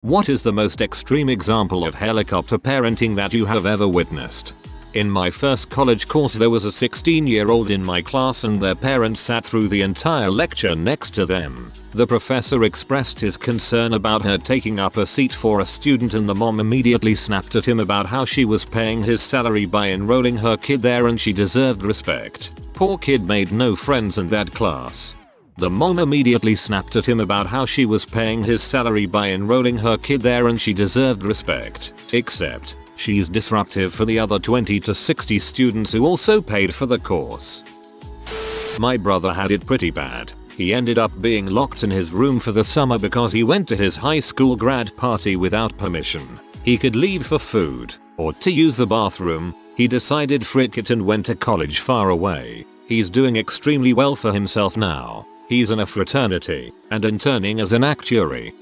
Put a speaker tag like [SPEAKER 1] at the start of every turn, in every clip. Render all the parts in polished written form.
[SPEAKER 1] What is the most extreme example of helicopter parenting that you have ever witnessed? In my first college course there was a 16-year-old in my class and their parents sat through the entire lecture next to them. The professor expressed his concern about her taking up a seat for a student and the mom immediately snapped at him about how she was paying his salary by enrolling her kid there and she deserved respect. Poor kid made no friends in that class. The mom immediately snapped at him about how she was paying his salary by enrolling her kid there and she deserved respect. Except, she's disruptive for the other 20 to 60 students who also paid for the course. My brother had it pretty bad. He ended up being locked in his room for the summer because he went to his high school grad party without permission. He could leave for food or to use the bathroom. He decided frick it and went to college far away. He's doing extremely well for himself now. He's in a fraternity and interning as an actuary.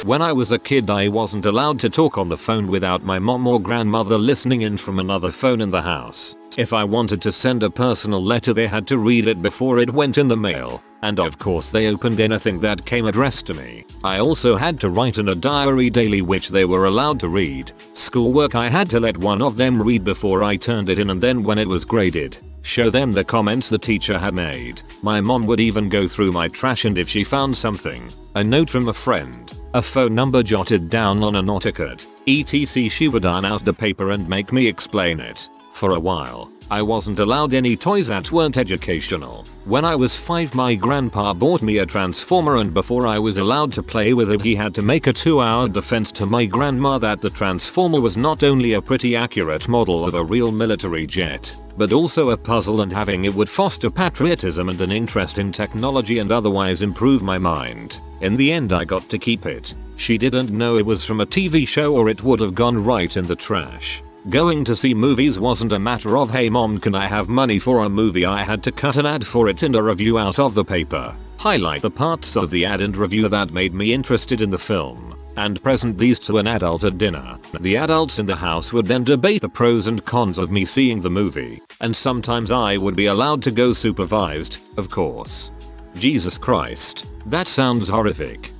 [SPEAKER 1] When I was a kid I wasn't allowed to talk on the phone without my mom or grandmother listening in from another phone in the house. If I wanted to send a personal letter they had to read it before it went in the mail. And of course they opened anything that came addressed to me. I also had to write in a diary daily which they were allowed to read. Schoolwork I had to let one of them read before I turned it in and then when it was graded, show them the comments the teacher had made. My mom would even go through my trash and if she found something, a note from a friend, a phone number jotted down on a notebook, etc. she would iron out the paper and make me explain it. For a while, I wasn't allowed any toys that weren't educational. When I was 5 my grandpa bought me a transformer and before I was allowed to play with it he had to make a 2-hour defense to my grandma that the transformer was not only a pretty accurate model of a real military jet, but also a puzzle and having it would foster patriotism and an interest in technology and otherwise improve my mind. In the end I got to keep it. She didn't know it was from a TV show or it would have gone right in the trash. Going to see movies wasn't a matter of hey mom can I have money for a movie. I had to cut an ad for it and a review out of the paper, highlight the parts of the ad and review that made me interested in the film, and present these to an adult at dinner. The adults in the house would then debate the pros and cons of me seeing the movie, and sometimes I would be allowed to go supervised, of course. Jesus Christ, that sounds horrific.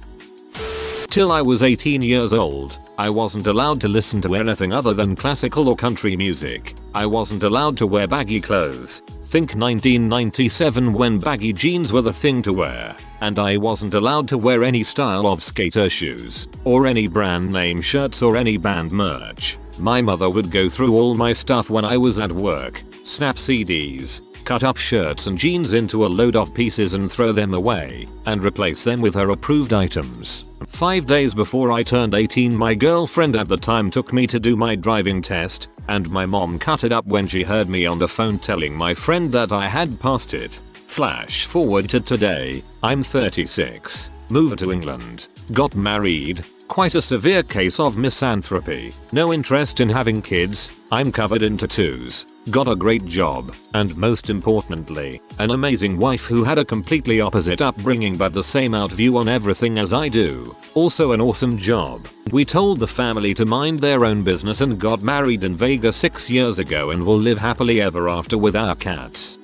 [SPEAKER 1] Till I was 18 years old, I wasn't allowed to listen to anything other than classical or country music. I wasn't allowed to wear baggy clothes. Think 1997 when baggy jeans were the thing to wear. And I wasn't allowed to wear any style of skater shoes, or any brand name shirts or any band merch. My mother would go through all my stuff when I was at work, snap CDs, cut up shirts and jeans into a load of pieces and throw them away, and replace them with her approved items. 5 days before I turned 18 my girlfriend at the time took me to do my driving test, and my mom cut it up when she heard me on the phone telling my friend that I had passed it. Flash forward to today, I'm 36, moved to England, got married, quite a severe case of misanthropy, no interest in having kids, I'm covered in tattoos, got a great job, and most importantly, an amazing wife who had a completely opposite upbringing but the same outview on everything as I do, also an awesome job. We told the family to mind their own business and got married in Vegas 6 years ago and will live happily ever after with our cats.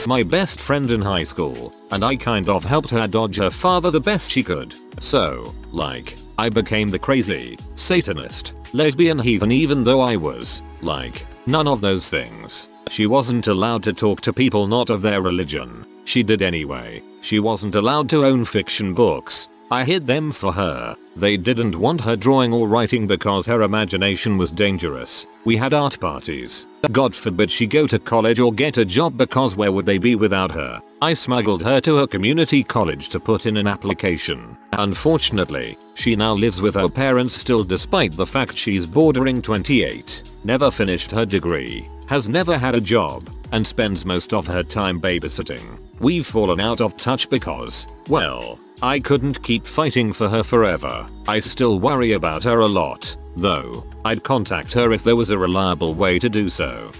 [SPEAKER 1] My best friend in high school, and I kind of helped her dodge her father the best she could. So, like, I became the crazy, Satanist, lesbian heathen even though I was, like, none of those things. She wasn't allowed to talk to people not of their religion. She did anyway. She wasn't allowed to own fiction books. I hid them for her. They didn't want her drawing or writing because her imagination was dangerous. We had art parties. God forbid she go to college or get a job because where would they be without her? I smuggled her to a community college to put in an application. Unfortunately, she now lives with her parents still despite the fact she's bordering 28, never finished her degree, has never had a job, and spends most of her time babysitting. We've fallen out of touch because, well, I couldn't keep fighting for her forever. I still worry about her a lot, though. I'd contact her if there was a reliable way to do so.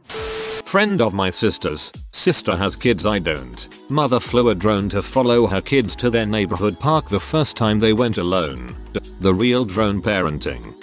[SPEAKER 1] Friend of my sister's. Sister has kids I don't. Mother flew a drone to follow her kids to their neighborhood park the first time they went alone. The real drone parenting.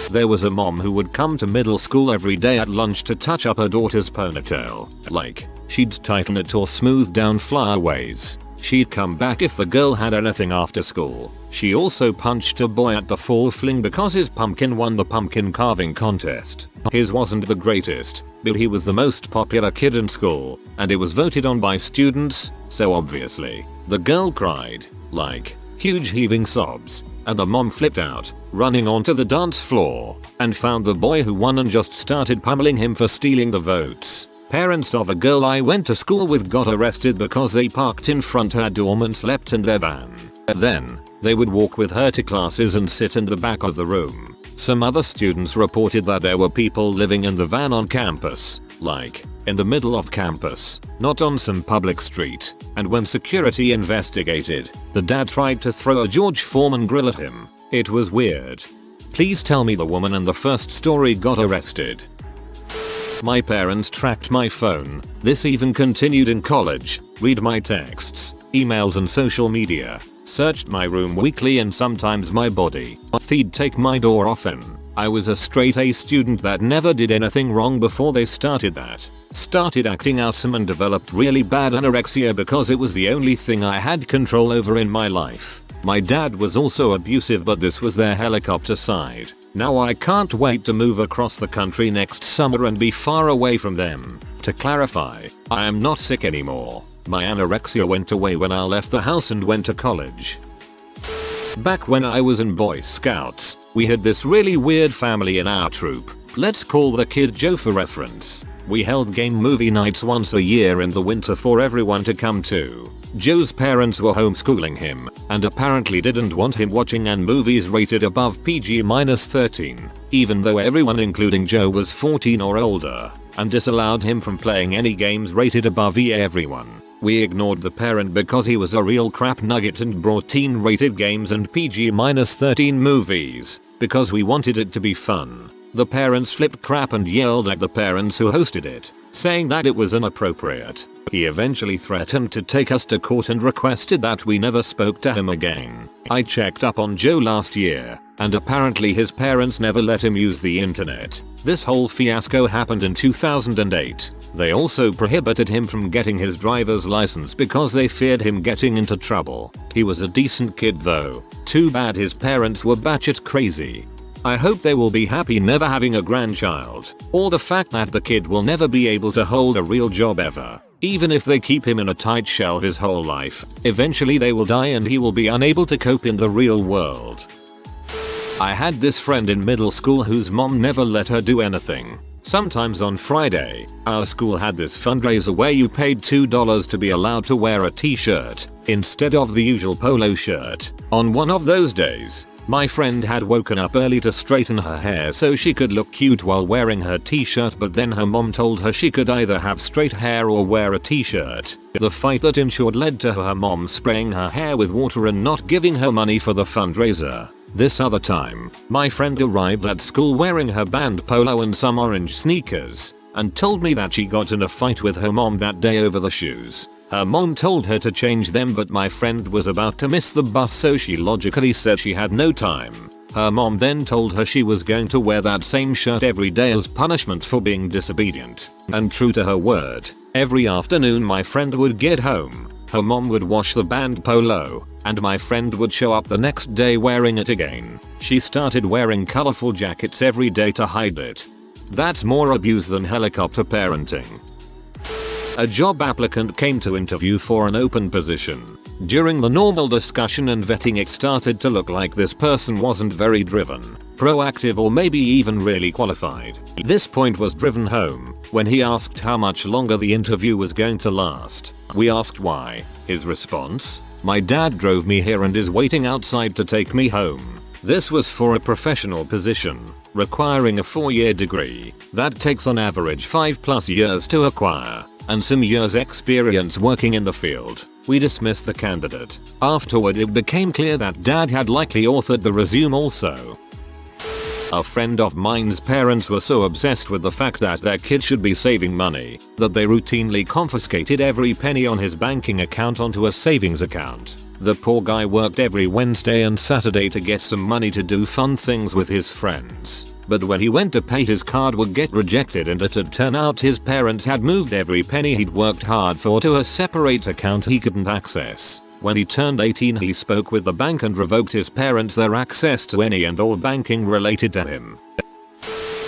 [SPEAKER 1] There was a mom who would come to middle school every day at lunch to touch up her daughter's ponytail. Like, she'd tighten it or smooth down flyaways. She'd come back if the girl had anything after school. She also punched a boy at the fall fling because his pumpkin won the pumpkin carving contest. His wasn't the greatest, but he was the most popular kid in school, and it was voted on by students, so obviously, the girl cried, like, huge heaving sobs, and the mom flipped out, running onto the dance floor, and found the boy who won and just started pummeling him for stealing the votes. Parents of a girl I went to school with got arrested because they parked in front her dorm and slept in their van. Then, they would walk with her to classes and sit in the back of the room. Some other students reported that there were people living in the van on campus, like, in the middle of campus, not on some public street, and when security investigated, the dad tried to throw a George Foreman grill at him. It was weird. Please tell me the woman in the first story got arrested. My parents tracked my phone. This even continued in college. Read my texts, emails and social media. Searched my room weekly and sometimes my body. They'd take my door often. I was a straight A student that never did anything wrong before they started that. Started acting out some and developed really bad anorexia because it was the only thing I had control over in my life. My dad was also abusive, but this was their helicopter side. Now I can't wait to move across the country next summer and be far away from them. To clarify, I am not sick anymore. My anorexia went away when I left the house and went to college. Back when I was in Boy Scouts, we had this really weird family in our troop. Let's call the kid Joe for reference. We held game movie nights once a year in the winter for everyone to come to. Joe's parents were homeschooling him, and apparently didn't want him watching movies rated above PG-13, even though everyone including Joe was 14 or older, and disallowed him from playing any games rated above everyone. We ignored the parent because he was a real crap nugget and brought teen-rated games and PG-13 movies, because we wanted it to be fun. The parents flipped crap and yelled at the parents who hosted it, saying that it was inappropriate. He eventually threatened to take us to court and requested that we never spoke to him again. I checked up on Joe last year, and apparently his parents never let him use the internet. This whole fiasco happened in 2008. They also prohibited him from getting his driver's license because they feared him getting into trouble. He was a decent kid though. Too bad his parents were batshit crazy. I hope they will be happy never having a grandchild, or the fact that the kid will never be able to hold a real job ever. Even if they keep him in a tight shell his whole life, eventually they will die and he will be unable to cope in the real world. I had this friend in middle school whose mom never let her do anything. Sometimes on Friday, our school had this fundraiser where you paid $2 to be allowed to wear a t-shirt instead of the usual polo shirt. On one of those days, my friend had woken up early to straighten her hair so she could look cute while wearing her t-shirt, but then her mom told her she could either have straight hair or wear a t-shirt. The fight that ensued led to her mom spraying her hair with water and not giving her money for the fundraiser. This other time, my friend arrived at school wearing her band polo and some orange sneakers, and told me that she got in a fight with her mom that day over the shoes. Her mom told her to change them, but my friend was about to miss the bus, so she logically said she had no time. Her mom then told her she was going to wear that same shirt every day as punishment for being disobedient. And true to her word, every afternoon my friend would get home, her mom would wash the band polo, and my friend would show up the next day wearing it again. She started wearing colorful jackets every day to hide it. That's more abuse than helicopter parenting. A job applicant came to interview for an open position. During the normal discussion and vetting, it started to look like this person wasn't very driven, proactive, or maybe even really qualified. This point was driven home when he asked how much longer the interview was going to last. We asked why. His response? "My dad drove me here and is waiting outside to take me home." This was for a professional position, requiring a 4-year degree that takes on average 5+ years to acquire, and some years experience working in the field. We dismissed the candidate. Afterward, it became clear that dad had likely authored the resume also. A friend of mine's parents were so obsessed with the fact that their kid should be saving money that they routinely confiscated every penny on his banking account onto a savings account. The poor guy worked every Wednesday and Saturday to get some money to do fun things with his friends. But when he went to pay, his card would get rejected, and it'd turn out his parents had moved every penny he'd worked hard for to a separate account he couldn't access. When he turned 18 he spoke with the bank and revoked his parents their access to any and all banking related to him.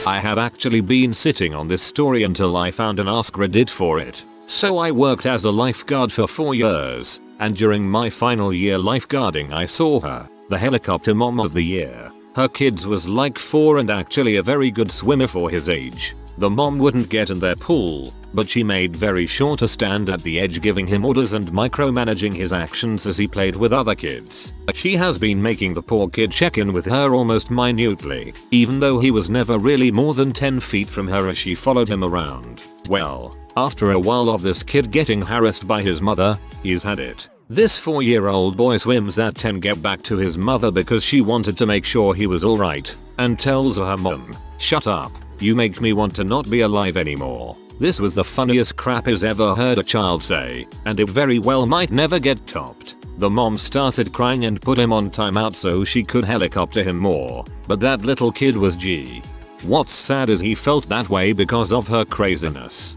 [SPEAKER 1] I have actually been sitting on this story until I found an Ask Reddit for it. So I worked as a lifeguard for 4 years, and during my final year lifeguarding I saw her, the helicopter mom of the year. Her kids was like 4 and actually a very good swimmer for his age. The mom wouldn't get in their pool, but she made very sure to stand at the edge giving him orders and micromanaging his actions as he played with other kids. She has been making the poor kid check in with her almost minutely, even though he was never really more than 10 feet from her as she followed him around. Well, after a while of this kid getting harassed by his mother, he's had it. This 4-year-old boy swims at 10 get back to his mother because she wanted to make sure he was alright, and tells her mom, "Shut up, you make me want to not be alive anymore." This was the funniest crap he's ever heard a child say, and it very well might never get topped. The mom started crying and put him on timeout so she could helicopter him more, but that little kid was G. What's sad is he felt that way because of her craziness.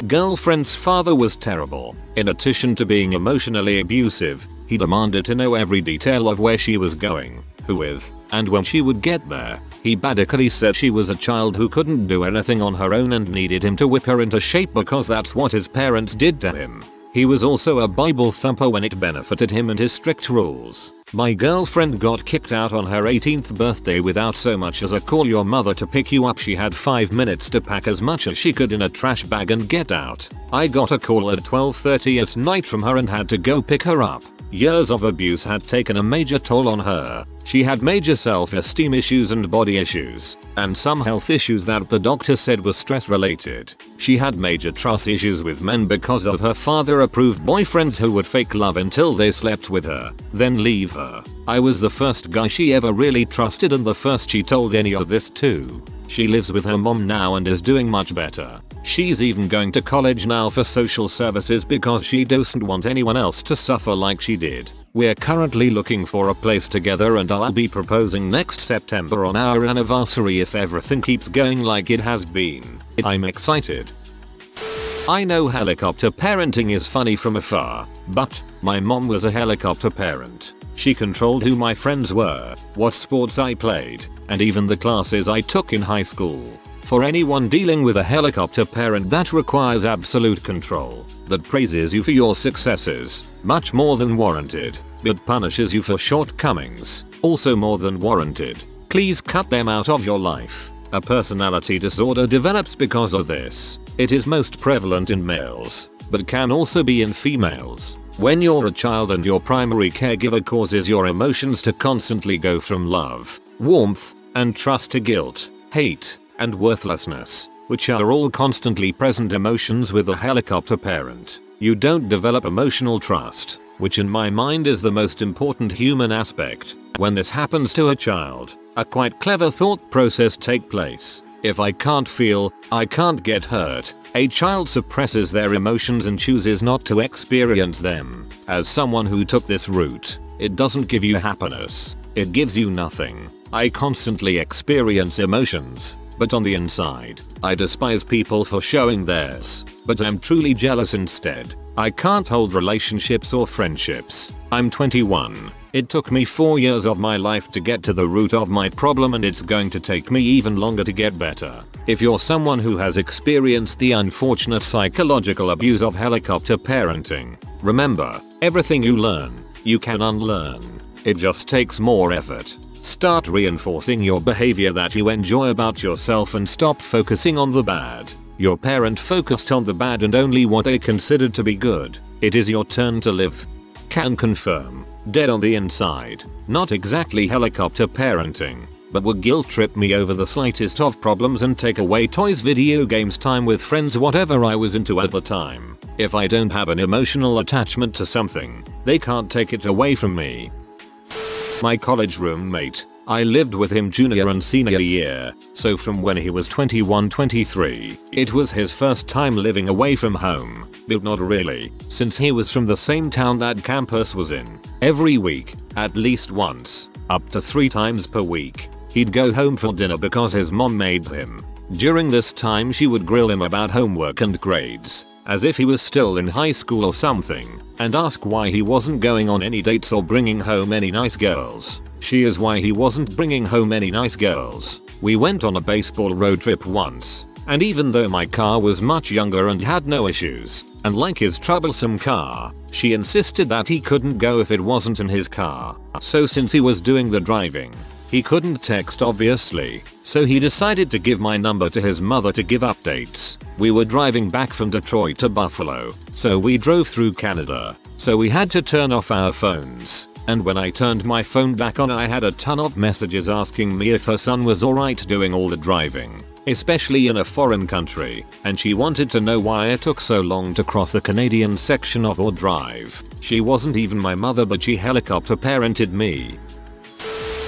[SPEAKER 1] Girlfriend's father was terrible. In addition to being emotionally abusive, he demanded to know every detail of where she was going, who with, and when she would get there. He basically said she was a child who couldn't do anything on her own and needed him to whip her into shape because that's what his parents did to him. He was also a Bible thumper when it benefited him and his strict rules. My girlfriend got kicked out on her 18th birthday without so much as a call your mother to pick you up. She had 5 minutes to pack as much as she could in a trash bag and get out. I got a call at 12:30 at night from her and had to go pick her up. Years of abuse had taken a major toll on her. She had major self-esteem issues and body issues, and some health issues that the doctor said were stress related. She had major trust issues with men because of her father-approved boyfriends who would fake love until they slept with her, then leave her. I was the first guy she ever really trusted and the first she told any of this to. She lives with her mom now and is doing much better. She's even going to college now for social services because she doesn't want anyone else to suffer like she did. We're currently looking for a place together and I'll be proposing next September on our anniversary if everything keeps going like it has been. I'm excited. I know helicopter parenting is funny from afar, but my mom was a helicopter parent. She controlled who my friends were, what sports I played, and even the classes I took in high school. For anyone dealing with a helicopter parent, that requires absolute control, that praises you for your successes, much more than warranted, but punishes you for shortcomings, also more than warranted. Please cut them out of your life. A personality disorder develops because of this. It is most prevalent in males, but can also be in females. When you're a child and your primary caregiver causes your emotions to constantly go from love, warmth, and trust to guilt, hate, and worthlessness, which are all constantly present emotions with a helicopter parent, you don't develop emotional trust, which in my mind is the most important human aspect. When this happens to a child, a quite clever thought process takes place. If I can't feel, I can't get hurt. A child suppresses their emotions and chooses not to experience them. As someone who took this route, it doesn't give you happiness. It gives you nothing. I constantly experience emotions, but on the inside, I despise people for showing theirs, but I'm truly jealous instead. I can't hold relationships or friendships. I'm 21. It took me 4 years of my life to get to the root of my problem and it's going to take me even longer to get better. If you're someone who has experienced the unfortunate psychological abuse of helicopter parenting, remember, everything you learn, you can unlearn. It just takes more effort. Start reinforcing your behavior that you enjoy about yourself and stop focusing on the bad. Your parent focused on the bad and only what they considered to be good. It is your turn to live. Can confirm. Dead on the inside. Not exactly helicopter parenting, but would guilt trip me over the slightest of problems and take away toys, video games, time with friends, whatever I was into at the time. If I don't have an emotional attachment to something, they can't take it away from me. My college roommate, I lived with him junior and senior year, so from when he was 21-23, it was his first time living away from home, but not really, since he was from the same town that campus was in. Every week, at least once, up to 3 times per week, he'd go home for dinner because his mom made him. During this time she would grill him about homework and grades, as if he was still in high school or something, and ask why he wasn't going on any dates or bringing home any nice girls. She is why he wasn't bringing home any nice girls. We went on a baseball road trip once, and even though my car was much younger and had no issues, and like his troublesome car, she insisted that he couldn't go if it wasn't in his car. So since he was doing the driving, he couldn't text obviously, so he decided to give my number to his mother to give updates. We were driving back from Detroit to Buffalo, so we drove through Canada, so we had to turn off our phones. And when I turned my phone back on, I had a ton of messages asking me if her son was alright doing all the driving, especially in a foreign country, and she wanted to know why it took so long to cross the Canadian section of our drive. She wasn't even my mother, but she helicopter parented me.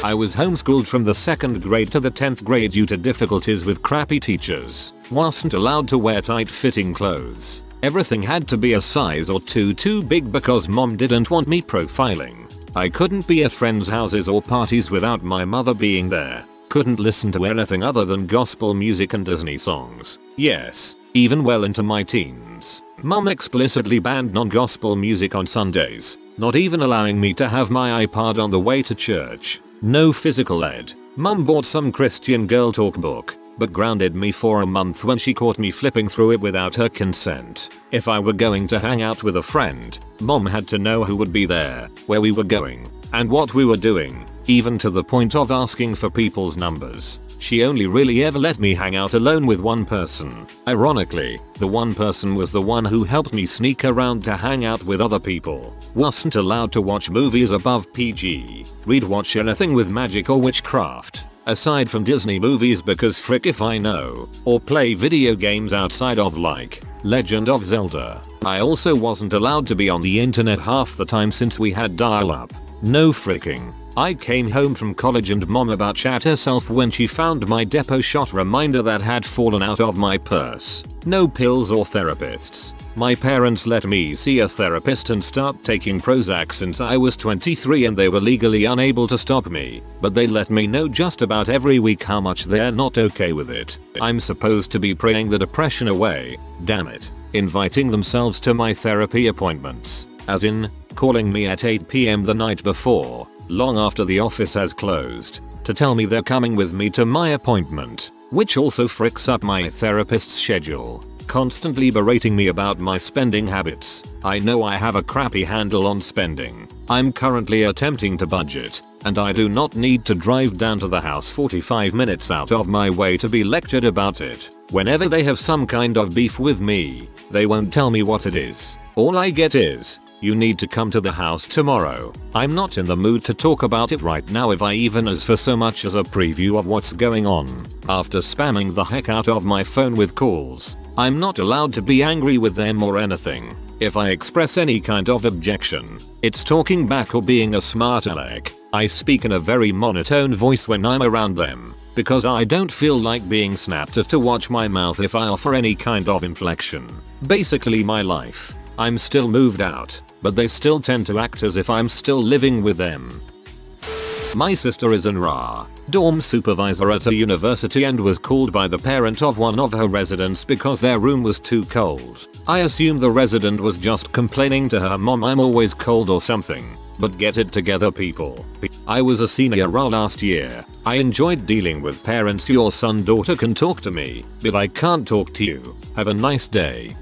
[SPEAKER 1] I was homeschooled from the 2nd grade to the 10th grade due to difficulties with crappy teachers. Wasn't allowed to wear tight-fitting clothes. Everything had to be a size or two too big because mom didn't want me profiling. I couldn't be at friends' houses or parties without my mother being there. Couldn't listen to anything other than gospel music and Disney songs. Yes, even well into my teens. Mom explicitly banned non-gospel music on Sundays, not even allowing me to have my iPod on the way to church. No physical ed. Mom bought some Christian girl talk book, but grounded me for a month when she caught me flipping through it without her consent. If I were going to hang out with a friend, mom had to know who would be there, where we were going, and what we were doing, even to the point of asking for people's numbers. She only really ever let me hang out alone with one person. Ironically, the one person was the one who helped me sneak around to hang out with other people. Wasn't allowed to watch movies above PG. Watch anything with magic or witchcraft, aside from Disney movies, because frick if I know. Or play video games outside of like Legend of Zelda. I also wasn't allowed to be on the internet half the time since we had dial-up. No fricking. I came home from college and mom about shat herself when she found my depot shot reminder that had fallen out of my purse. No pills or therapists. My parents let me see a therapist and start taking Prozac since I was 23, and they were legally unable to stop me, but they let me know just about every week how much they're not okay with it. I'm supposed to be praying the depression away, damn it. Inviting themselves to my therapy appointments, as in, calling me at 8 PM the night before, long after the office has closed, to tell me they're coming with me to my appointment, which also fricks up my therapist's schedule. Constantly berating me about my spending habits. I know I have a crappy handle on spending. I'm currently attempting to budget, and I do not need to drive down to the house 45 minutes out of my way to be lectured about it. Whenever they have some kind of beef with me, they won't tell me what it is. All I get is, "You need to come to the house tomorrow." I'm not in the mood to talk about it right now, if I even as for so much as a preview of what's going on. After spamming the heck out of my phone with calls, I'm not allowed to be angry with them or anything. If I express any kind of objection, it's talking back or being a smart aleck. I speak in a very monotone voice when I'm around them, because I don't feel like being snapped at to watch my mouth if I offer any kind of inflection. Basically my life. I'm still moved out, but they still tend to act as if I'm still living with them. My sister is an RA dorm supervisor at a university and was called by the parent of one of her residents because their room was too cold. I assume the resident was just complaining to her mom, "I'm always cold" or something. But get it together, people. I was a senior RA last year. I enjoyed dealing with parents. Your son daughter can talk to me, but I can't talk to you. Have a nice day.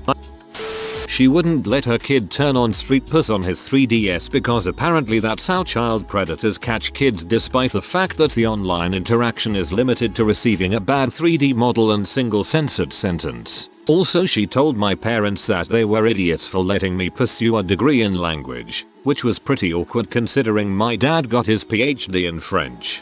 [SPEAKER 1] She wouldn't let her kid turn on Street Puss on his 3DS because apparently that's how child predators catch kids, despite the fact that the online interaction is limited to receiving a bad 3D model and single censored sentence. Also, she told my parents that they were idiots for letting me pursue a degree in language, which was pretty awkward considering my dad got his PhD in French.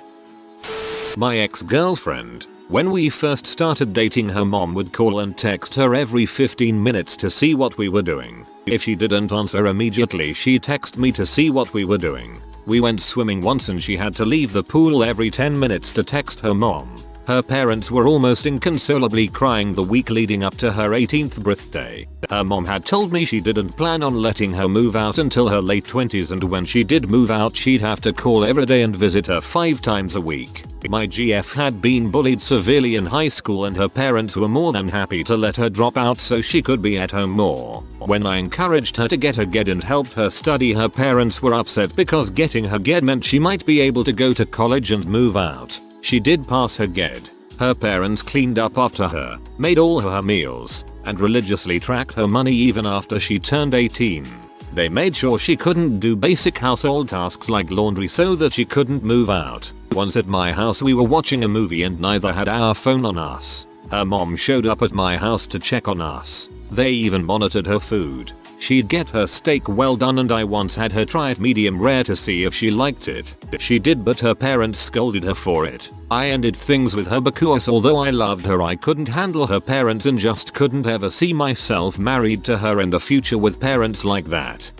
[SPEAKER 1] My ex-girlfriend. When we first started dating, her mom would call and text her every 15 minutes to see what we were doing. If she didn't answer immediately, she'd text me to see what we were doing. We went swimming once and she had to leave the pool every 10 minutes to text her mom. Her parents were almost inconsolably crying the week leading up to her 18th birthday. Her mom had told me she didn't plan on letting her move out until her late 20s, and when she did move out she'd have to call every day and visit her 5 times a week. My GF had been bullied severely in high school and her parents were more than happy to let her drop out so she could be at home more. When I encouraged her to get a GED and helped her study, her parents were upset because getting her GED meant she might be able to go to college and move out. She did pass her GED. Her parents cleaned up after her, made all her meals, and religiously tracked her money even after she turned 18. They made sure she couldn't do basic household tasks like laundry so that she couldn't move out. Once at my house we were watching a movie and neither had our phone on us. Her mom showed up at my house to check on us. They even monitored her food. She'd get her steak well done and I once had her try it medium rare to see if she liked it. She did, but her parents scolded her for it. I ended things with her because although I loved her I couldn't handle her parents and just couldn't ever see myself married to her in the future with parents like that.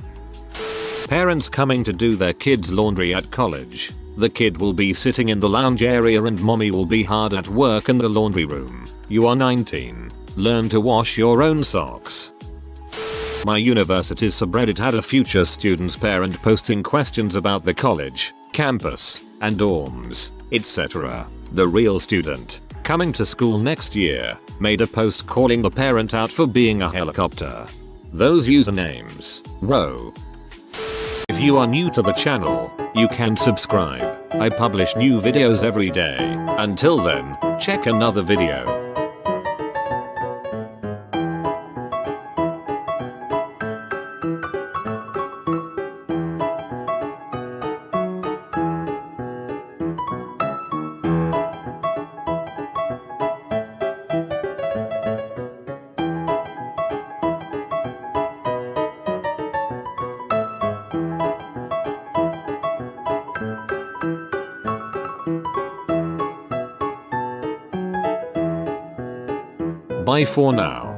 [SPEAKER 1] Parents coming to do their kids' laundry at college. The kid will be sitting in the lounge area and mommy will be hard at work in the laundry room. You are 19. Learn to wash your own socks. My university's subreddit had a future student's parent posting questions about the college, campus, and dorms, etc. The real student, coming to school next year, made a post calling the parent out for being a helicopter. Those usernames, row. If you are new to the channel, you can subscribe. I publish new videos every day. Until then, check another video. Bye for now.